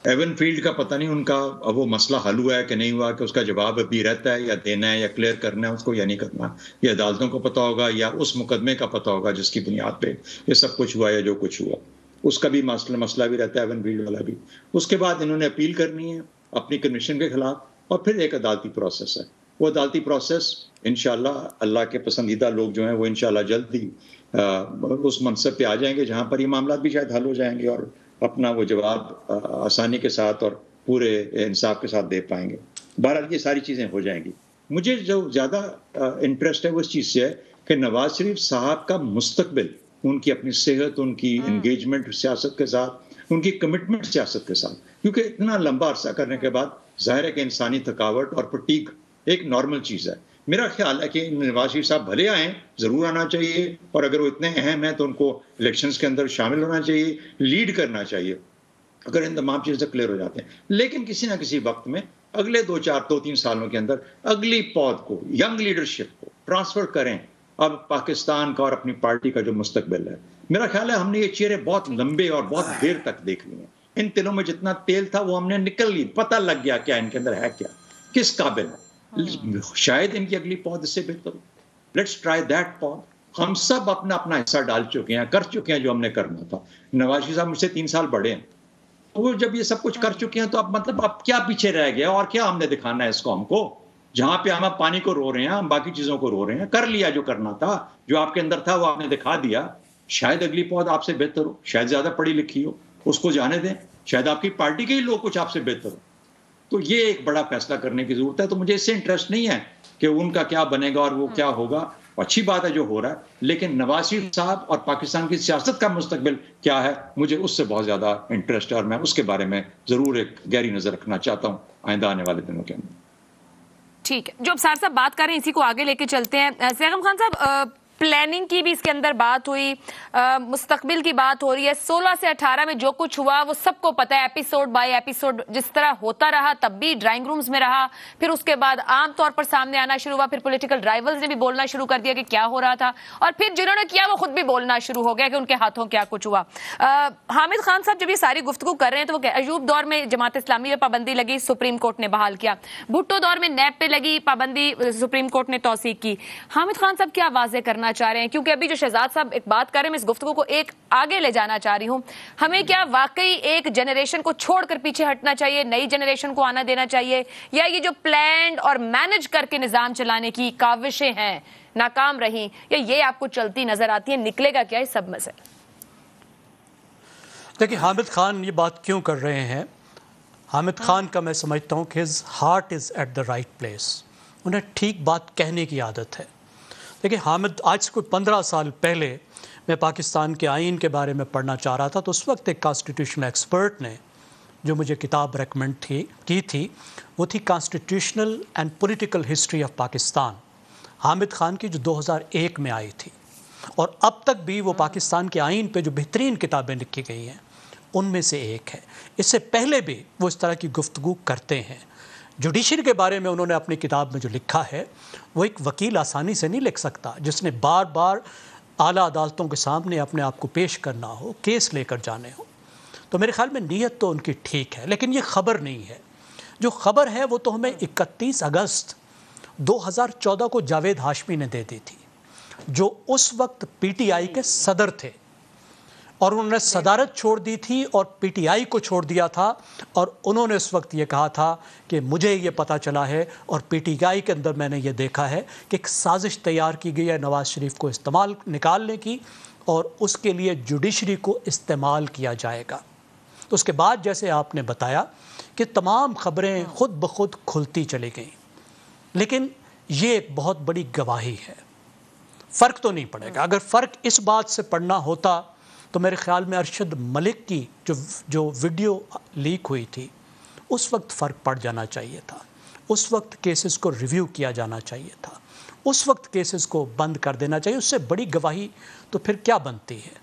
ایون فیلڈ کا پتہ نہیں ان کا اب وہ مسئلہ حل ہوا ہے کہ نہیں ہوا, کہ اس کا جواب ابھی رہتا ہے یا دینا ہے یا کلیئر کرنا ہے اس کو یا نہیں کرنا, یہ عدالتوں کو پتہ ہوگا یا اس مقدمے کا پتہ ہوگا جس کی بنیاد پہ یہ سب کچھ ہوا یا جو کچھ ہوا, اس کا بھی مسئلہ بھی رہتا ہے, ایون فیلڈ والا بھی. اس کے بعد انہوں نے اپیل کرنی ہے اپنی کنویشن کے خلاف, اور پھر ایک عدالتی پروسیس ہے. وہ عدالتی پروسیس انشاءاللہ اللہ کے پسندیدہ لوگ جو ہیں وہ انشاءاللہ جلد ہی اس منصب پہ آ جائیں گے جہاں پر یہ معاملات بھی شاید حل ہو جائیں گے اور اپنا وہ جواب آسانی کے ساتھ اور پورے انصاف کے ساتھ دے پائیں گے. بہرحال یہ ساری چیزیں ہو جائیں گی. مجھے جو زیادہ انٹرسٹ ہے وہ اس چیز سے ہے کہ نواز شریف صاحب کا مستقبل, ان کی اپنی صحت, ان کی انگیجمنٹ سیاست کے ساتھ, ان کی کمٹمنٹ سیاست کے ساتھ, کیونکہ اتنا لمبا عرصہ کرنے کے بعد ظاہر ہے کہ انسانی تھکاوٹ اور فٹیگ ایک نارمل چیز ہے. میرا خیال ہے کہ نواز شریف صاحب بھلے آئیں, ضرور آنا چاہیے, اور اگر وہ اتنے اہم ہیں تو ان کو الیکشنز کے اندر شامل ہونا چاہیے, لیڈ کرنا چاہیے اگر ان تمام چیزیں کلیئر ہو جاتے ہیں. لیکن کسی نہ کسی وقت میں اگلے 2-3 سالوں کے اندر اگلی پود کو, ینگ لیڈرشپ کو ٹرانسفر کریں اب پاکستان کا اور اپنی پارٹی کا جو مستقبل ہے. میرا خیال ہے ہم نے یہ چہرے بہت لمبے اور بہت دیر تک دیکھ لیے ہیں. ان دلوں میں جتنا تیل تھا وہ ہم نے نکل لی, پتہ لگ گیا کیا ان کے اندر ہے, کیا کس قابل ہے. شاید ان کی اگلی پود اس سے بہتر ہو. Let's try that pod. ہم سب اپنا اپنا حصہ ڈال چکے ہیں, کر چکے ہیں جو ہم نے کرنا تھا. نواز شریف صاحب مجھ سے 3 سال بڑے ہیں, وہ جب یہ سب کچھ کر چکے ہیں تو اب مطلب اب کیا پیچھے رہ گیا اور کیا ہم نے دکھانا ہے اس قوم کو. جہاں پہ ہم پانی کو رو رہے ہیں, ہم باقی چیزوں کو رو رہے ہیں. کر لیا جو کرنا تھا, جو آپ کے اندر تھا وہ آپ نے دکھا دیا. شاید اگلی پود آپ سے بہتر ہو, شاید زیادہ پڑھی لکھی ہو, اس کو جانے دیں. شاید آپ کی پارٹی کے ہی لوگ کچھ آپ سے بہتر ہو. تو یہ ایک بڑا فیصلہ کرنے کی ضرورت ہے. تو مجھے اس سے انٹرسٹ نہیں ہے کہ ان کا کیا بنے گا اور وہ کیا ہوگا. اچھی بات ہے جو ہو رہا ہے, لیکن نواز شریف صاحب اور پاکستان کی سیاست کا مستقبل کیا ہے, مجھے اس سے بہت زیادہ انٹرسٹ ہے اور میں اس کے بارے میں ضرور ایک گہری نظر رکھنا چاہتا ہوں آئندہ آنے والے دنوں کے اندر. ٹھیک ہے, جو ابصار صاحب بات کر رہے ہیں اسی کو آگے لے کے چلتے ہیں. سیغم خان صاحب, پلاننگ کی بھی اس کے اندر بات ہوئی, مستقبل کی بات ہو رہی ہے. 16 سے 18 میں جو کچھ ہوا وہ سب کو پتہ ہے, ایپیسوڈ بائی ایپیسوڈ جس طرح ہوتا رہا, تب بھی ڈرائنگ رومز میں رہا, پھر اس کے بعد عام طور پر سامنے آنا شروع ہوا, پھر پولیٹیکل رائیولز نے بھی بولنا شروع کر دیا کہ کیا ہو رہا تھا, اور پھر جنہوں نے کیا وہ خود بھی بولنا شروع ہو گیا کہ ان کے ہاتھوں کیا کچھ ہوا. حامد خان صاحب جب یہ ساری گفتگو کر رہے ہیں تو وہ ایوب دور میں جماعت اسلامی پہ پابندی لگی, سپریم کورٹ نے بحال کیا. بھٹو دور میں نیب پہ لگی پابندی, سپریم کورٹ نے توثیق کی. حامد خان صاحب کیا واضح کرنا چاہ رہے ہیں, کیونکہ ابھی جو شہزاد صاحب ایک بات کر رہے ہیں, میں اس گفتگو کو ایک آگے لے جانا چاہ رہی ہوں. ہمیں کیا واقعی ایک جنریشن کو چھوڑ کر پیچھے ہٹنا چاہیے, نئی جنریشن کو آنا دینا چاہیے, یا یہ جو پلانڈ اور مینج کر کے نظام چلانے کی کاوشیں ہیں ناکام رہیں, یا یہ آپ کو چلتی نظر آتی ہیں, نکلے گا کیا اس سب میں سے؟ دیکھیں حامد خان یہ بات کیوں کر رہے ہیں, حامد خان کا میں سمجھتا ہوں کہ his heart is at the right place. انہیں ٹھیک بات کہنے کی عادت ہے. دیکھیں حامد, آج سے کوئی 15 سال پہلے میں پاکستان کے آئین کے بارے میں پڑھنا چاہ رہا تھا, تو اس وقت ایک کانسٹیٹیوشنل ایکسپرٹ نے جو مجھے کتاب ریکمنڈ کی تھی وہ تھی constitutional and political history of Pakistan, Hamid Khan کی, جو 2001 میں آئی تھی. اور اب تک بھی وہ پاکستان کے آئین پہ جو بہترین کتابیں لکھی گئی ہیں ان میں سے ایک ہے. اس سے پہلے بھی وہ اس طرح کی گفتگو کرتے ہیں. جوڈیشری کے بارے میں انہوں نے اپنی کتاب میں جو لکھا ہے وہ ایک وکیل آسانی سے نہیں لکھ سکتا, جس نے بار بار اعلیٰ عدالتوں کے سامنے اپنے آپ کو پیش کرنا ہو, کیس لے کر جانے ہو. تو میرے خیال میں نیت تو ان کی ٹھیک ہے, لیکن یہ خبر نہیں ہے. جو خبر ہے وہ تو ہمیں 31 اگست 2014 کو جاوید ہاشمی نے دے دی تھی, جو اس وقت پی ٹی آئی کے صدر تھے, اور انہوں نے صدارت چھوڑ دی تھی اور پی ٹی آئی کو چھوڑ دیا تھا. اور انہوں نے اس وقت یہ کہا تھا کہ مجھے یہ پتہ چلا ہے اور پی ٹی آئی کے اندر میں نے یہ دیکھا ہے کہ ایک سازش تیار کی گئی ہے نواز شریف کو نکالنے کی, اور اس کے لیے جوڈیشری کو استعمال کیا جائے گا. تو اس کے بعد جیسے آپ نے بتایا کہ تمام خبریں خود بخود کھلتی چلی گئیں, لیکن یہ ایک بہت بڑی گواہی ہے. فرق تو نہیں پڑے گا. اگر فرق اس بات سے پڑنا ہوتا تو میرے خیال میں ارشد ملک کی جو ویڈیو لیک ہوئی تھی اس وقت فرق پڑ جانا چاہیے تھا. اس وقت کیسز کو ریویو کیا جانا چاہیے تھا. اس وقت کیسز کو بند کر دینا چاہیے. اس سے بڑی گواہی تو پھر کیا بنتی ہے؟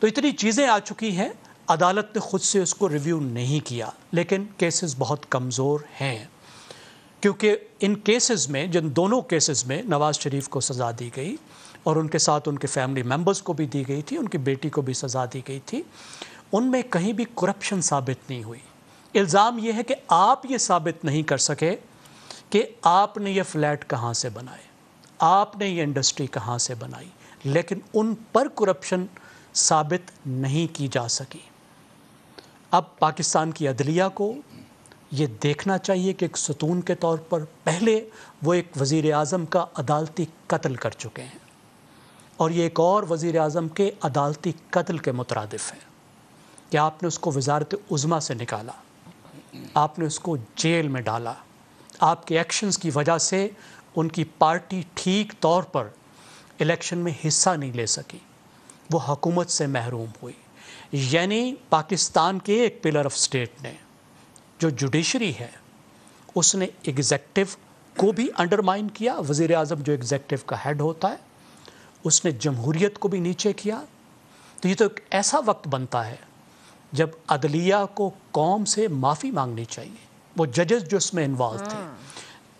تو اتنی چیزیں آ چکی ہیں, عدالت نے خود سے اس کو ریویو نہیں کیا, لیکن کیسز بہت کمزور ہیں, کیونکہ ان کیسز میں, جن دونوں کیسز میں نواز شریف کو سزا دی گئی اور ان کے ساتھ ان کے فیملی ممبرز کو بھی دی گئی تھی, ان کی بیٹی کو بھی سزا دی گئی تھی, ان میں کہیں بھی کرپشن ثابت نہیں ہوئی. الزام یہ ہے کہ آپ یہ ثابت نہیں کر سکے کہ آپ نے یہ فلیٹ کہاں سے بنائے, آپ نے یہ انڈسٹری کہاں سے بنائی, لیکن ان پر کرپشن ثابت نہیں کی جا سکی. اب پاکستان کی عدلیہ کو یہ دیکھنا چاہیے کہ ایک ستون کے طور پر پہلے وہ ایک وزیر اعظم کا عدالتی قتل کر چکے ہیں, اور یہ ایک اور وزیر اعظم کے عدالتی قتل کے مترادف ہے کہ آپ نے اس کو وزارت عظمیٰ سے نکالا, آپ نے اس کو جیل میں ڈالا, آپ کے ایکشنز کی وجہ سے ان کی پارٹی ٹھیک طور پر الیکشن میں حصہ نہیں لے سکی, وہ حکومت سے محروم ہوئی. یعنی پاکستان کے ایک پلر آف سٹیٹ نے, جو جوڈیشری ہے, اس نے ایگزیکٹو کو بھی انڈرمائن کیا. وزیر اعظم جو ایگزیکٹو کا ہیڈ ہوتا ہے, اس نے جمہوریت کو بھی نیچے کیا. تو یہ تو ایک ایسا وقت بنتا ہے جب عدلیہ کو قوم سے معافی مانگنی چاہیے. وہ ججز جو اس میں انوالو تھے,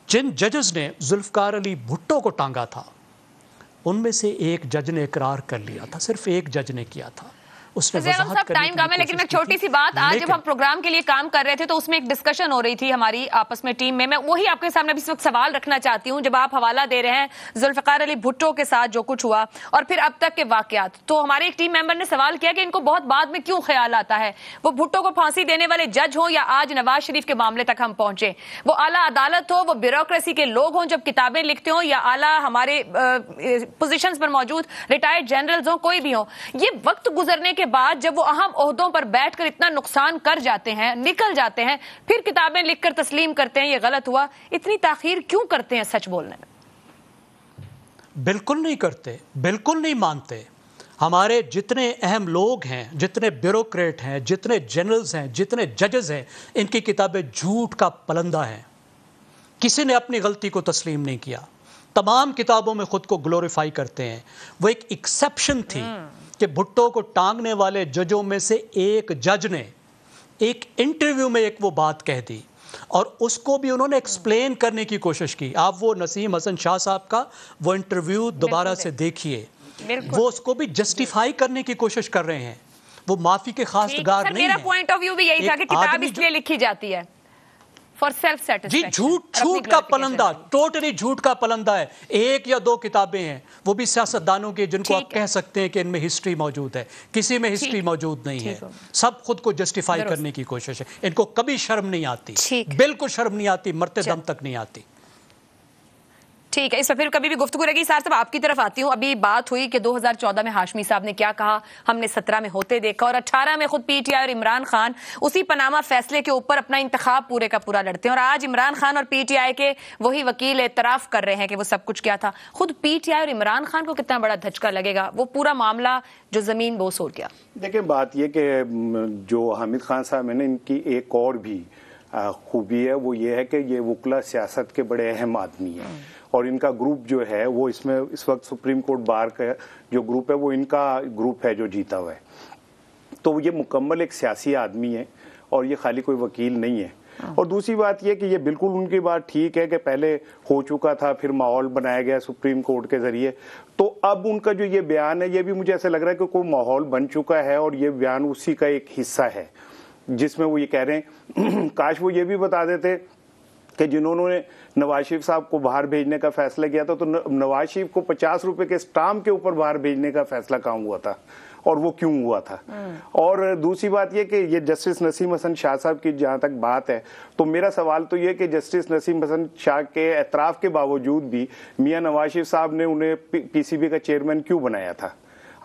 جن ججز نے ذوالفقار علی بھٹو کو ٹانگا تھا, ان میں سے ایک جج نے اقرار کر لیا تھا, صرف ایک جج نے کیا تھا. اس نے وضاحت کرنے کی کوشش لیکن میں چھوٹی سی بات, آج جب ہم پروگرام کے لیے کام کر رہے تھے تو اس میں ایک ڈسکشن ہو رہی تھی ہماری آپس میں ٹیم میں وہی آپ کے سامنے اس وقت سوال رکھنا چاہتی ہوں. جب آپ حوالہ دے رہے ہیں ذوالفقار علی بھٹو کے ساتھ جو کچھ ہوا اور پھر اب تک کے واقعات, تو ہمارے ایک ٹیم ممبر نے سوال کیا کہ ان کو بہت بعد میں کیوں خیال آتا ہے, وہ بھٹو کو پھانسی دینے والے جج ہوں یا آج نواز شریف کے معاملے تک ہم پہنچے, وہ اعلیٰ عدالت ہو, وہ بیوروکریسی کے لوگ ہوں جب کتابیں لکھتے ہوں, یا اعلیٰ ہمارے پوزیشنز پر موجود ریٹائرڈ جنرلز ہوں, کوئی بھی ہوں, یہ وقت گزرنے کے بعد جب وہ اہم عہدوں پر بیٹھ کر اتنا نقصان کر جاتے ہیں, نکل جاتے ہیں, پھر کتابیں لکھ کر تسلیم کرتے ہیں یہ غلط ہوا, اتنی تاخیر کیوں کرتے ہیں سچ بولنے میں؟ بالکل نہیں کرتے, بالکل نہیں مانتے. ہمارے جتنے اہم لوگ ہیں, جتنے بیوروکریٹ ہیں, جتنے جنرلز ہیں, جتنے ججز ہیں, ان کی کتابیں جھوٹ کا پلندہ ہیں. کسی نے اپنی غلطی کو تسلیم نہیں کیا, تمام کتابوں میں خود کو گلوریفائی کرتے ہیں. وہ ایک ایکسیپشن تھی کہ بھٹو کو ٹانگنے والے ججوں میں سے ایک جج نے ایک انٹرویو میں ایک وہ بات کہہ دی, اور اس کو بھی انہوں نے ایکسپلین کرنے کی کوشش کی. آپ وہ نسیم حسن شاہ صاحب کا وہ انٹرویو دوبارہ سے دیکھیے, وہ اس کو بھی جسٹیفائی کرنے کی کوشش کر رہے ہیں. وہ معافی کے خواستگار نہیں ہیں. میرا پوائنٹ آف ویو بھی یہی تھا کہ کتاب اس لیے لکھی جاتی ہے فار سیلف سیٹسفیکشن. جی جھوٹ کا پلندہ, ٹوٹلی جھوٹ کا پلندہ ہے. ایک یا دو کتابیں ہیں, وہ بھی سیاستدانوں کے, جن کو آپ کہہ سکتے ہیں کہ ان میں ہسٹری موجود ہے. کسی میں ہسٹری موجود نہیں ہے. سب خود کو جسٹیفائی کرنے کی کوشش ہے. ان کو کبھی شرم نہیں آتی, بالکل شرم نہیں آتی, مرتے دم تک نہیں آتی. ٹھیک ہے, اس پر پھر کبھی بھی گفتگو رہے گی. سار صاحب آپ کی طرف آتی ہوں. ابھی بات ہوئی کہ 2014 میں ہاشمی صاحب نے کیا کہا, ہم نے 17 میں ہوتے دیکھا, اور 18 میں خود پی ٹی آئی اور عمران خان اسی پاناما فیصلے کے اوپر اپنا انتخاب پورے کا پورا لڑتے ہیں, اور آج عمران خان اور پی ٹی آئی کے وہی وکیل اعتراف کر رہے ہیں کہ وہ سب کچھ کیا تھا. خود پی ٹی آئی اور عمران خان کو کتنا بڑا دھچکا لگے گا, وہ پورا معاملہ جو زمین بوس ہو گیا؟ دیکھیں, بات یہ کہ جو حامد خان صاحب ہیں نا, ان کی ایک اور بھی خوبی ہے, وہ یہ ہے کہ یہ وکلا سیاست کے بڑے اہم آدمی ہیں, اور ان کا گروپ جو ہے وہ اس میں اس وقت سپریم کورٹ بار کا جو گروپ ہے وہ ان کا گروپ ہے جو جیتا ہوا ہے. تو یہ مکمل ایک سیاسی آدمی ہے, اور یہ خالی کوئی وکیل نہیں ہے. اور دوسری بات یہ کہ یہ بالکل ان کی بات ٹھیک ہے کہ پہلے ہو چکا تھا, پھر ماحول بنایا گیا سپریم کورٹ کے ذریعے, تو اب ان کا جو یہ بیان ہے یہ بھی مجھے ایسا لگ رہا ہے کہ کوئی ماحول بن چکا ہے, اور یہ بیان اسی کا ایک حصہ ہے جس میں وہ یہ کہہ رہے ہیں. کاش وہ یہ بھی بتا دیتے کہ جنہوں نے نواز شریف صاحب کو باہر بھیجنے کا فیصلہ کیا تھا, تو نواز شریف کو 50 روپے کے اسٹامپ کے اوپر باہر بھیجنے کا فیصلہ کہاں ہوا تھا اور وہ کیوں ہوا تھا. اور دوسری بات یہ کہ یہ جسٹس نسیم حسن شاہ صاحب کی جہاں تک بات ہے, تو میرا سوال تو یہ کہ جسٹس نسیم حسن شاہ کے اعتراف کے باوجود بھی میاں نواز شریف صاحب نے انہیں پی سی بی کا چیئرمین کیوں بنایا تھا؟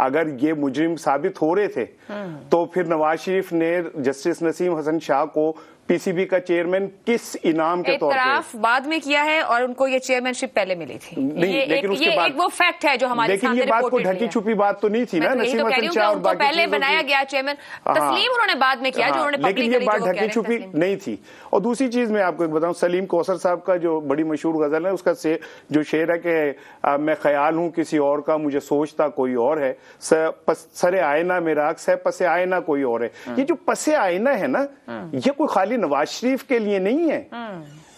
اگر یہ مجرم ثابت ہو رہے تھے تو پھر نواز شریف نے جسٹس نسیم حسن شاہ کو پی سی بی کا چیئرمین کس انعام کے طور پر اعتراف بعد میں کیا ہے, اور ان کو یہ چیئرمین شپ پہلے ملی تھی. یہ وہ فیکٹ ہے جو ہمارے سامنے لیکن یہ بات کو ڈھکی چھپی بات تو نہیں تھی نا. نسیم حسن شاہ اور باقی پہلے بنایا گیا چیئرمین, تسلیم انہوں نے بعد میں کیا, جو انہوں نے پبلک لیکن یہ بات ڈھکی چھپی نہیں تھی. اور دوسری چیز میں آپ کو بتاؤں, سلیم کوثر صاحب کا جو بڑی مشہور غزل ہے, اس کا جو شعر ہے کہ میں خیال ہوں کسی اور کا, مجھے سوچتا کوئی اور ہے, سر آئینہ میرا عکس ہے, پس آئینہ کوئی اور ہے. یہ جو پس آئینہ ہے نا, یہ کوئی خالی نواز شریف کے لیے نہیں ہے,